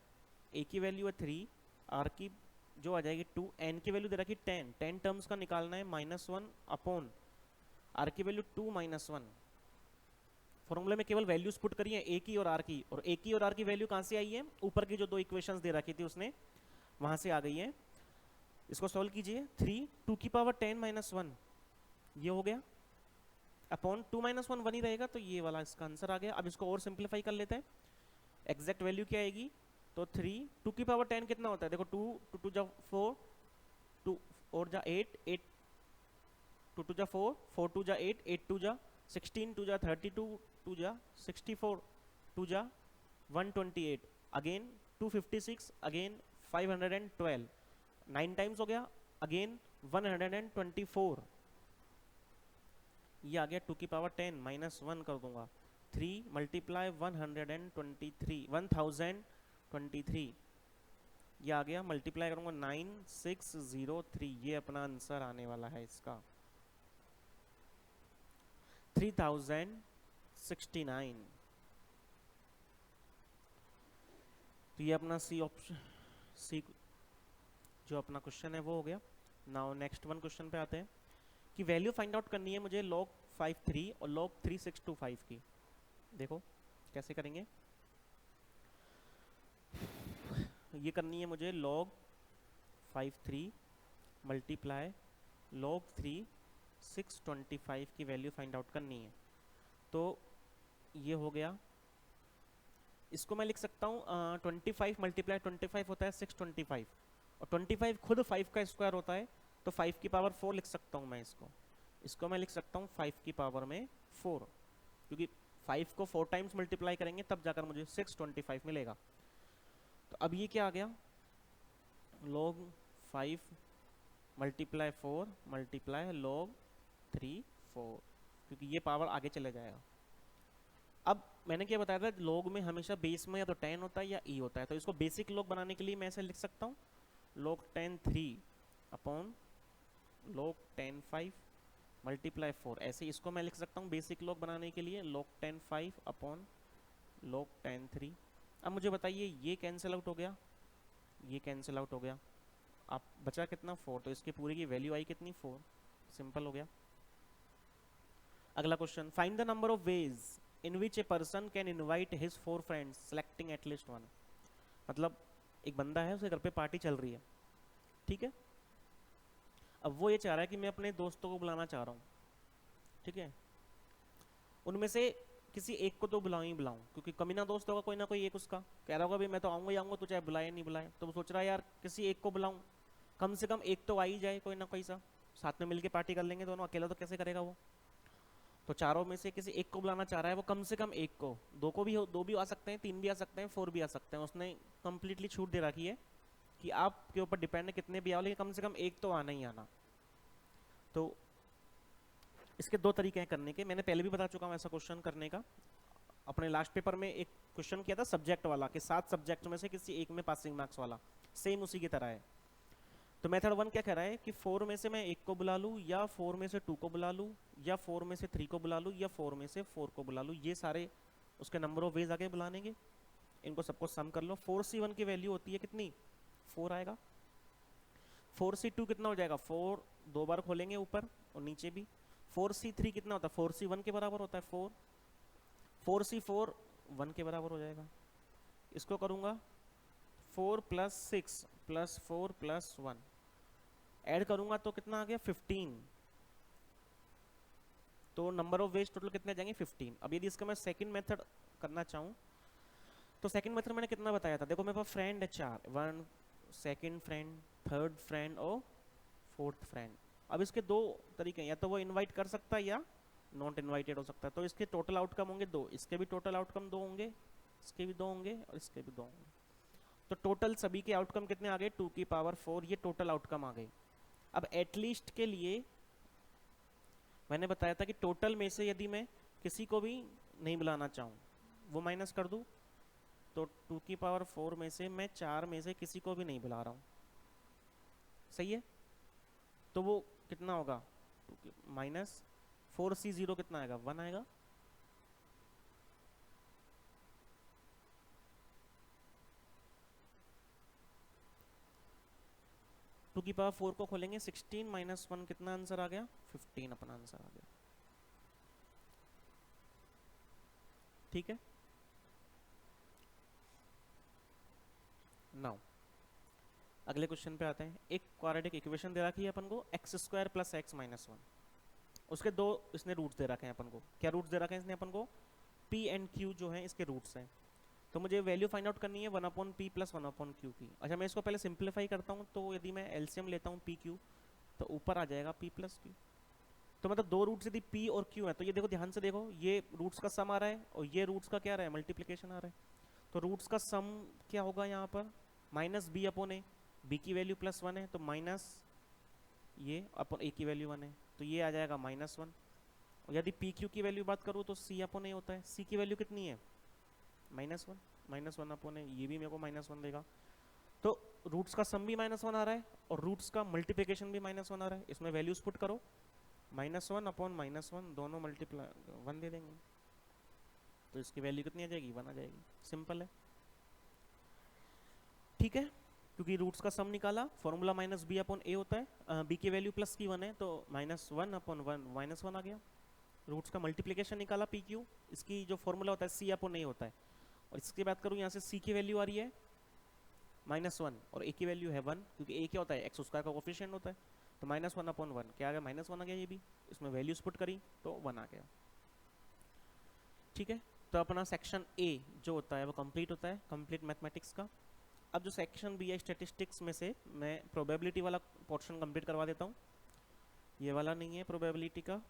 ए की वैल्यू है 3, आर की जो आ जाएगी 2, एन की वैल्यू दे रखी 10 टर्म्स का निकालना है, माइनस वन अपॉन आर की वैल्यू 2 माइनस वन। फॉर्मूले में केवल वैल्यूज पुट करी है ए की और आर की, और ए की और आर की वैल्यू कहाँ से आई है, ऊपर की जो दो इक्वेशंस दे रखी थी उसने वहां से आ गई है। इसको सॉल्व कीजिए, 3 2 की पावर 10 माइनस वन ये हो गया, अपॉन 2 माइनस वन 1 ही रहेगा, तो ये वाला इसका आंसर आ गया। अब इसको और सिंप्लीफाई कर लेते हैं, एग्जैक्ट वैल्यू क्या आएगी, तो 3 2 की पावर 10 कितना होता है, देखो 2 2 2 जा 4, 2 और जा 8, 8 2 2 जा 4, 4 2 जा 8, 8 2 जा 16, 2 जा 32, 2 जा 64, 2 जा 128, अगेन 256, अगेन 512, 9 टाइम्स हो गया, अगेन 124, ये आ गया 2 की पावर 10 माइनस वन कर दूंगा, 3 मल्टीप्लाई 1023, ये आ गया, मल्टीप्लाई करूंगा 9603, ये अपना आंसर आने वाला है इसका 3069। तो ये अपना सी ऑप्शन, सी जो अपना क्वेश्चन है वो हो गया। नाउ नेक्स्ट वन क्वेश्चन पे आते हैं कि वैल्यू फाइंड आउट करनी है मुझे log 53 और log 3625 की। देखो कैसे करेंगे, ये करनी है मुझे log 53 मल्टीप्लाई log 3625 की वैल्यू फाइंड आउट करनी है। तो ये हो गया, इसको मैं लिख सकता हूँ 25 मल्टीप्लाई 25 होता है 625, और 25 खुद 5 का स्क्वायर होता है, तो 5 की पावर 4 लिख सकता हूँ मैं इसको मैं लिख सकता हूँ 5 की पावर में 4, क्योंकि 5 को 4 टाइम्स मल्टीप्लाई करेंगे तब जाकर मुझे 625 मिलेगा। तो अब ये क्या आ गया, log 5 मल्टीप्लाई 4 मल्टीप्लाई log 3 4, क्योंकि ये पावर आगे चले जाएगा। अब मैंने क्या बताया था, log में हमेशा बेस में या तो 10 होता है या e होता है, तो इसको बेसिक log बनाने के लिए मैं ऐसे लिख सकता हूँ log 10 3 अपॉन log 10 5 मल्टीप्लाई 4, ऐसे इसको मैं लिख सकता हूँ बेसिक log बनाने के लिए log 10 5 अपॉन log 10 3। अब मुझे बताइए, ये कैंसिल आउट हो गया, ये कैंसिल आउट हो गया, अब बचा कितना 4, तो इसकी पूरी की वैल्यू आई कितनी 4, सिंपल हो गया। अगला question, find the number of ways in which a person can invite his 4 friends selecting at least one. मतलब एक बंदा है, उसके घर पे पार्टी चल रही है, ठीक है, अब वो ये चाह रहा है कि मैं अपने दोस्तों को बुलाना चाह रहा हूँ, ठीक है, उनमें से किसी एक को तो बुलाऊं ही बुलाऊं, क्योंकि कमीना दोस्त होगा कोई ना कोई एक, उसका कह रहा होगा भाई मैं तो आऊंगा ही आऊंगा, तो चाहे बुलाए नहीं बुलाए, तो वो सोच रहा है यार किसी एक को बुलाऊं, कम से कम एक तो आ ही जाए, कोई ना कोई सा, साथ में मिलके पार्टी कर लेंगे दोनों, अकेला तो कैसे करेगा वो। तो चारों में से किसी एक को बुलाना चाह रहा है वो, कम से कम एक को, दो को भी हो, दो भी आ सकते हैं, 3 भी आ सकते हैं, 4 भी आ सकते हैं, उसने कंप्लीटली छूट दे रखी है कि आपके ऊपर डिपेंड है कितने भी आओ, लेकिन कम से कम एक तो आना ही आना। तो इसके 2 तरीके हैं करने के, मैंने पहले भी बता चुका हूँ ऐसा क्वेश्चन करने का, अपने लास्ट पेपर में एक क्वेश्चन किया था सब्जेक्ट वाला कि 7 सब्जेक्ट में से किसी एक में पासिंग मार्क्स वाला, सेम उसी की तरह है। तो मेथड 1 क्या कह रहा है कि 4 में से मैं एक को बुला लूँ, या 4 में से 2 को बुला लूँ, या 4 में से 3 को बुला लूँ, या 4 में से 4 को बुला लूँ, ये सारे उसके नंबर ऑफ वेज आगे बुलाने के, इनको सबको सम कर लो। 4c1 की वैल्यू होती है कितनी 4 आएगा, 4c2 कितना हो जाएगा 4, 2 बार खोलेंगे ऊपर और नीचे भी, 4c3 कितना होता है 4c1 के बराबर होता है 4, 4c4 1 के बराबर हो जाएगा। इसको करूंगा 4 + 6 + 4 + 1 ऐड करूंगा तो कितना आ गया 15, तो नंबर ऑफ वेज टोटल कितने जाएंगे 15। अब यदि इसका मैं सेकंड मेथड करना चाहूँ तो सेकंड मेथड मैंने कितना बताया था, देखो मेरे पास फ्रेंड है 4, 1 सेकंड फ्रेंड, थर्ड फ्रेंड और फोर्थ फ्रेंड। अब इसके 2 तरीके हैं, या तो वो इनवाइट कर सकता है या नॉट इनवाइटेड हो सकता है, तो इसके टोटल आउटकम होंगे 2, इसके भी टोटल आउटकम 2 होंगे, इसके भी 2 होंगे और इसके भी 2 होंगे, तो टोटल सभी के आउटकम कितने आ गए 2 की पावर 4, ये टोटल आउटकम आ गए। अब एटलीस्ट के लिए मैंने बताया था कि टोटल में से यदि मैं किसी को भी नहीं बुलाना चाहूँ वो माइनस कर दूँ, तो 2 की पावर 4 में से मैं 4 में से किसी को भी नहीं बुला रहा हूँ, सही है, तो वो कितना होगा -4c0 कितना आएगा 1 आएगा, टू की पावर 4 को खोलेंगे, 16 माइनस 1 कितना आंसर आ गया, 15 अपना आंसर आ गया। ठीक है, नाउ अगले क्वेश्चन पे आते हैं। एक क्वाड्रेटिक इक्वेशन दे रखी है अपन को, x square plus x minus 1, उसके दो इसने रूट्स दे रखे हैं अपन को। क्या रूट्स दे रखे हैं इसने अपन को, पी एंड क्यू जो है इसके रूट्स हैं। तो मुझे वैल्यू फाइंड आउट करनी है 1 upon P plus 1 upon Q की। अच्छा, मैं इसको पहले सिंप्लीफाई करता हूँ, तो यदि मैं एलसीएम लेता हूँ पी क्यू, तो ऊपर आ जाएगा पी प्लस क्यू। तो मतलब दो रूट्स यदि पी और क्यू है, तो ये देखो ध्यान से देखो, ये रूट्स का सम आ रहा है और ये रूट्स का क्या आ रहा है, मल्टीप्लीकेशन आ रहा है। तो रूट्स का सम क्या होगा यहाँ पर, माइनस बी अपॉन ए, बी की वैल्यू प्लस 1 है तो माइनस ये अपॉन ए की वैल्यू 1 है, तो ये आ जाएगा -1। और यदि पी क्यू की वैल्यू बात करूँ तो सी अपॉन ए होता है, सी की वैल्यू कितनी है, -1, -1 अपॉन ए, ये भी मेरे को -1 देगा। तो रूट्स का सम भी -1 आ रहा है और रूट्स का मल्टीप्लिकेशन भी -1 आ रहा है। इसमें वैल्यूज पुट करो, -1 अपॉन -1 दोनों मल्टीप्लाई 1 दे देंगे, तो इसकी वैल्यू कितनी आ जाएगी, 1 आ जाएगी। सिंपल है, ठीक है, क्योंकि रूट्स का सम निकाला, फॉर्मूला माइनस बी अपॉन ए होता है, बी की वैल्यू प्लस की 1 है तो -1 अपॉन 1 -1 आ गया। रूट्स का मल्टीप्लिकेशन निकाला पी क्यू, इसकी जो फॉर्मूला होता है सी अपॉन ए होता है। और इसकी बात करूँ यहाँ से सी की वैल्यू आ रही है -1 और ए की वैल्यू है 1, क्योंकि ए क्या होता है, एक्स स्क्वायर का कोफिशिएंट होता है। तो -1 अपॉन 1 क्या आ गया, -1 आ गया ये भी। इसमें वैल्यूज पुट करी तो 1 आ गया। ठीक है, तो अपना सेक्शन ए जो होता है वो कंप्लीट होता है, कंप्लीट मैथमेटिक्स का। अब जो सेक्शन बी है स्टैटिस्टिक्स में से मैं प्रोबेबिलिटी वाला पोर्शन कंप्लीट करवा देता हूँ। ये वाला नहीं है प्रोबेबिलिटी का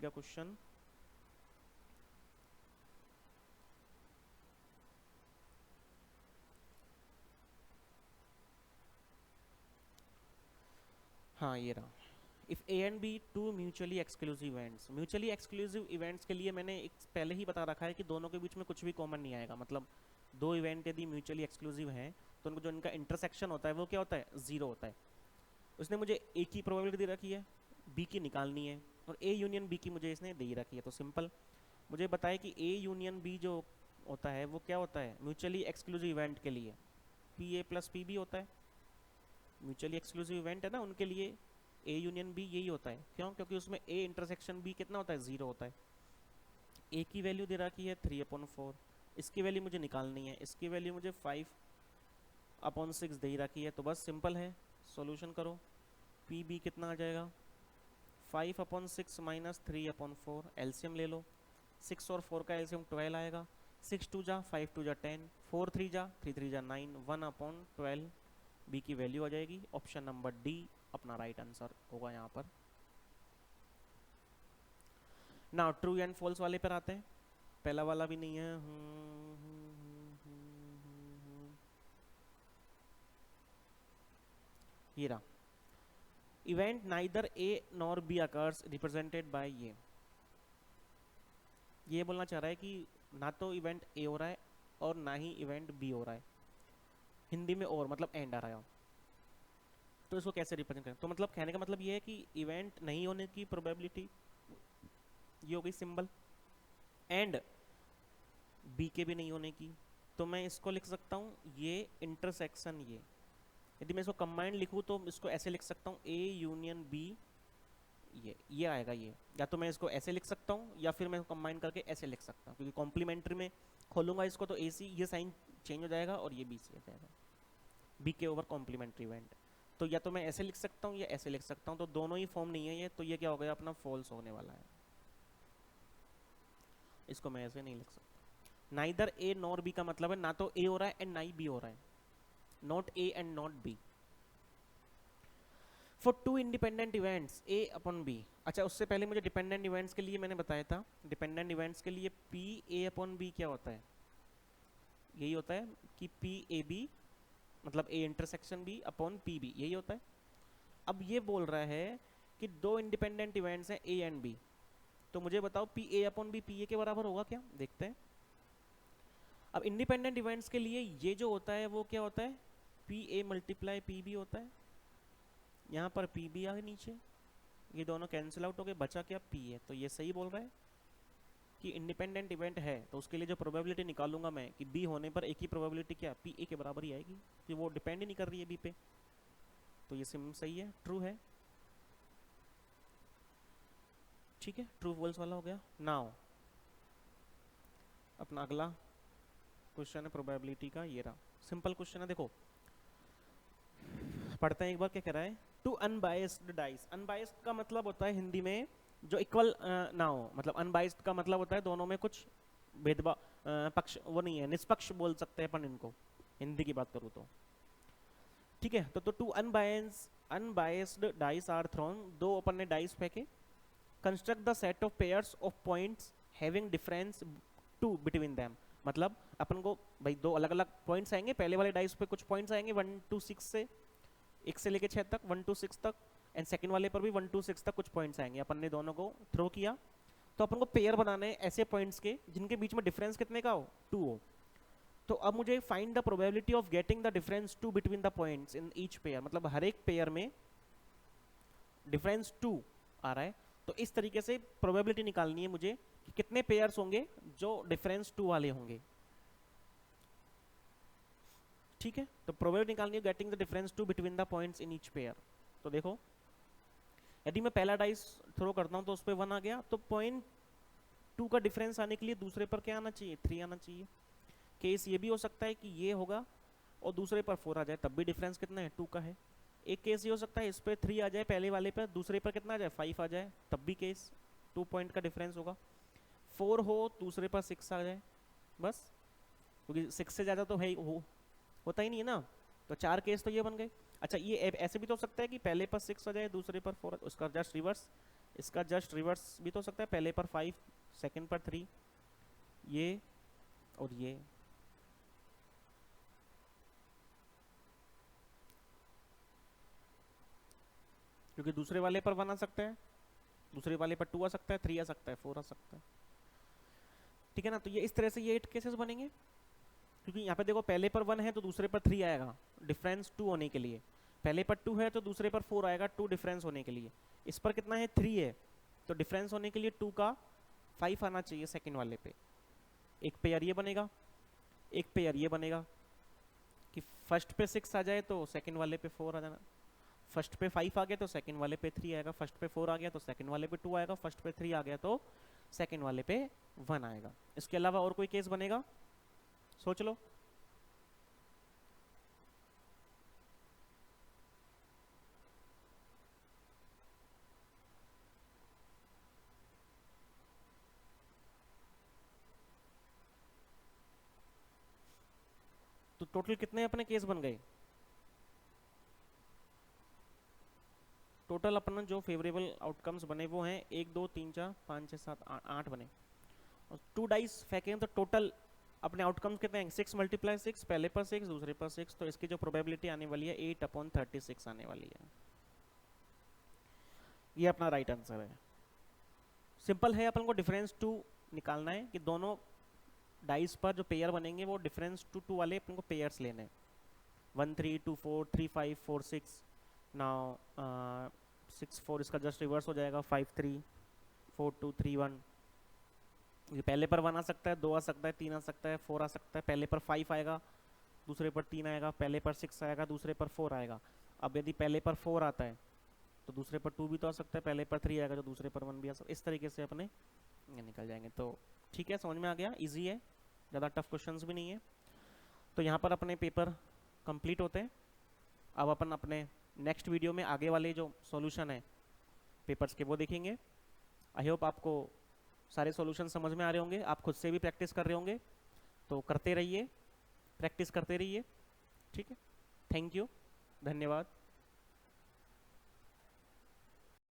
क्वेश्चन। हाँ ये रहा, if A and B two mutually exclusive events. Mutually exclusive events के लिए मैंने एक पहले ही बता रखा है कि दोनों के बीच में कुछ भी कॉमन नहीं आएगा। मतलब दो इवेंट यदि म्यूचुअली एक्सक्लूसिव हैं तो उनको जो इनका इंटरसेक्शन होता है वो क्या होता है, 0 होता है। उसने मुझे ए की प्रोबेबिलिटी दे रखी है, बी की निकालनी है, और ए यूनियन बी की मुझे इसने दे रखी है। तो सिंपल मुझे बताए कि ए यूनियन बी जो होता है वो क्या होता है म्यूचुअली एक्सक्लूसिव इवेंट के लिए, P A plus P B होता है। म्यूचुअली एक्सक्लूसिव इवेंट है ना, उनके लिए ए यूनियन बी यही होता है। क्यों, क्योंकि उसमें ए इंटरसेक्शन बी कितना होता है, 0 होता है। ए की वैल्यू दे रखी है 3/4, इसकी वैल्यू मुझे निकालनी है, इसकी वैल्यू मुझे 5/6 दे रखी है। तो बस सिंपल है, सॉल्यूशन करो, पी बी कितना आ जाएगा, 5/6 माइनस 3/4, एलसीएम ले लो, 6 और 4 का एलसीएम 12 आएगा, 6 2 जा 5 2 जा 10, 4 3 जा 3 3 जा 9, 1/12 बी की वैल्यू आ जाएगी। ऑप्शन नंबर डी अपना राइट आंसर होगा यहाँ पर। ना ट्रू एंड फॉल्स वाले पर आते हैं, पहला वाला भी नहीं है। ये रहा, event neither A nor be occurs represented by ये बोलना चाह रहा है कि ना तो इवेंट ए हो रहा है और ना ही इवेंट बी हो रहा है। हिंदी में और मतलब एंड आ रहा है, तो इसको कैसे रिप्रेजेंट करें। तो मतलब कहने का मतलब ये है कि इवेंट नहीं होने की प्रोबेबिलिटी ये हो गई सिंबल, एंड बी के भी नहीं होने की। तो मैं इसको लिख सकता हूँ ये इंटरसेक्शन, ये यदि मैं इसको कंबाइंड लिखूँ तो इसको ऐसे लिख सकता हूँ ए यूनियन बी, ये आएगा ये। या तो मैं इसको ऐसे लिख सकता हूँ या फिर मैं कंबाइन करके ऐसे लिख सकता हूँ, क्योंकि कॉम्प्लीमेंट्री में खोलूंगा इसको तो ए सी ये साइन चेंज हो जाएगा और ये बी सी हो जाएगा, बी के ओवर कॉम्प्लीमेंट्री इवेंट। तो या तो मैं ऐसे लिख सकता हूँ या ऐसे लिख सकता हूँ, तो दोनों ही फॉर्म नहीं है ये, तो ये क्या हो गया अपना फॉल्स होने वाला है। इसको मैं ऐसे नहीं लिख सकता। नाइदर ए नॉर बी का मतलब है ना तो ए हो रहा है एंड ना ही बी हो रहा है, not A and not B. For two independent events A upon B. अच्छा, उससे पहले मुझे डिपेंडेंट इवेंट्स के लिए मैंने बताया था, डिपेंडेंट इवेंट्स के लिए पी ए अपॉन बी क्या होता है, यही होता है कि पी ए बी मतलब A intersection B upon P B, यही होता है। अब ये बोल रहा है कि दो इंडिपेंडेंट इवेंट्स हैं ए एंड बी, तो मुझे बताओ P A upon B P A के बराबर होगा क्या, देखते हैं। अब इंडिपेंडेंट इवेंट्स के लिए ये जो होता है वो क्या होता है, P A multiply P B होता है। यहाँ पर पी बी आ गए नीचे, ये दोनों कैंसिल आउट हो गए, बचा क्या पी ए। तो ये सही बोल रहा है कि इंडिपेंडेंट इवेंट है, तो उसके लिए जो प्रोबेबिलिटी निकालूंगा मैं कि बी होने पर ए की प्रोबेबिलिटी क्या पी ए के बराबर ही आएगी, कि वो डिपेंड ही नहीं कर रही है बी पे। तो ये सिम सही है, ट्रू है। ठीक है, ट्रू फॉल्स वाला हो गया। नाउ अपना अगला क्वेश्चन है प्रोबेबिलिटी का, ये रहा, सिंपल क्वेश्चन है। देखो पढ़ते हैं एक बार, क्या कह रहा है। टू अनबायस्ड डाइस, अनबायस्ड का मतलब होता है हिंदी में जो इक्वल ना हो, मतलब अनबायस्ड का मतलब होता है दोनों में कुछ भेदभाव, पक्ष वो नहीं है, निष्पक्ष बोल सकते हैं अपन इनको, हिंदी की बात करूँ तो। ठीक है, तो two unbiased dice are thrown, दो अपन ने डाइस फेंके, construct the set of pairs of points having difference two between them, मतलब अपन को भाई दो अलग अलग पॉइंट्स आएंगे, पहले वाले डाइस पे कुछ पॉइंट्स आएंगे 1 to 6 से, 1 से लेके 6 तक, 1 to 6 तक, एंड सेकंड वाले पर भी 1 to 6 तक कुछ पॉइंट्स आएंगे। अपन ने दोनों को थ्रो किया, तो अपन को पेयर बनाने हैं ऐसे पॉइंट्स के जिनके बीच में डिफरेंस कितने का हो, 2 हो। तो अब मुझे find the probability of getting the difference 2 between the points in each pair, मतलब हर एक पेयर में डिफरेंस 2 आ रहा है, तो इस तरीके से प्रोबेबिलिटी निकालनी है मुझे कि कितने पेयर्स होंगे जो डिफरेंस 2 वाले होंगे। ठीक है, तो प्रोबेबिलिटी निकालनी है getting the difference 2 between the points in each pair. तो देखो यदि मैं पहला डाइस थ्रो करता हूं तो उस पर 1 आ गया, तो पॉइंट 2 का डिफरेंस आने के लिए दूसरे पर क्या आना चाहिए, 3 आना चाहिए। केस ये भी हो सकता है कि ये होगा और दूसरे पर 4 आ जाए, तब भी डिफरेंस कितना है, 2 का है। एक केस ये हो सकता है इस पे 3 आ जाए पहले वाले पर, दूसरे पर कितना आ जाए, 5 आ जाए, तब भी केस 2 पॉइंट का डिफरेंस होगा। 4 हो दूसरे पर 6 आ जाए, बस, क्योंकि 6 से ज़्यादा तो है ही, होता ही नहीं है ना, तो 4 केस तो ये बन गए। अच्छा ये ऐसे भी तो हो सकता है कि पहले पर 6 आ जाए दूसरे पर 4, उसका जस्ट रिवर्स, इसका जस्ट रिवर्स भी तो हो सकता है, पहले पर 5 सेकंड पर 3, ये और ये। क्योंकि दूसरे वाले पर 1 आ सकता है, दूसरे वाले पर 2 आ सकता है, 3 आ सकता है, 4 आ सकता है। ठीक है ना, तो ये इस तरह से ये 8 केसेस बनेंगे, क्योंकि यहाँ पे देखो पहले पर 1 है तो दूसरे पर 3 आएगा डिफरेंस 2 होने के लिए, पहले पर 2 है तो दूसरे पर 4 आएगा 2 डिफरेंस होने के लिए, इस पर कितना है 3 है, तो डिफरेंस होने के लिए 2 का 5 आना चाहिए सेकंड वाले पे। एक पेयर ये बनेगा, एक पेयर ये बनेगा कि फर्स्ट पे 6 आ जाए तो सेकंड वाले पे 4 आ जाना, फर्स्ट पे 5 आ गया तो सेकंड वाले पे 3 आएगा, फर्स्ट पे 4 आ गया तो सेकंड वाले पे 2 आएगा, फर्स्ट पे 3 आ गया तो सेकंड वाले पे 1 आएगा। इसके अलावा और कोई केस बनेगा, सोच लो। तो टोटल कितने अपने केस बन गए, टोटल अपना जो फेवरेबल आउटकम्स बने वो हैं 1 2 3 4 5 6 7 8 बने, और 2 डाइस फेंके तो टोटल अपने आउटकम्स कितने हैं, 6 × 6, पहले पर 6 दूसरे पर 6, तो इसकी जो प्रोबेबिलिटी आने वाली है 8/36 आने वाली है। ये अपना राइट आंसर है। सिंपल है, अपन को डिफरेंस 2 निकालना है कि दोनों डाइस पर जो पेयर बनेंगे वो डिफरेंस 2 वाले अपन को पेयर्स लेने हैं, 1 3 2 4 3 5 4 6, नाउ 6 4 इसका जस्ट रिवर्स हो जाएगा, 5 3 4 2 3 1, ये पहले पर 1 आ सकता है, 2 आ सकता है, 3 आ सकता है, 4 आ सकता है, पहले पर 5 आएगा दूसरे पर 3 आएगा, पहले पर 6 आएगा दूसरे पर 4 आएगा। अब यदि पहले पर 4 आता है तो दूसरे पर 2 भी तो आ सकता है, पहले पर 3 आएगा तो दूसरे पर 1 भी आ सकता है, इस तरीके से अपने निकल जाएंगे। तो ठीक है, समझ में आ गया, इजी है, ज़्यादा टफ क्वेश्चंस भी नहीं है। तो यहाँ पर अपने पेपर कंप्लीट होते हैं। अब अपन अपने नेक्स्ट वीडियो में आगे वाले जो सॉल्यूशन है पेपर्स के वो देखेंगे। आई होप आपको सारे सॉल्यूशन समझ में आ रहे होंगे, आप खुद से भी प्रैक्टिस कर रहे होंगे, तो करते रहिए, प्रैक्टिस करते रहिए। ठीक है, थैंक यू, धन्यवाद।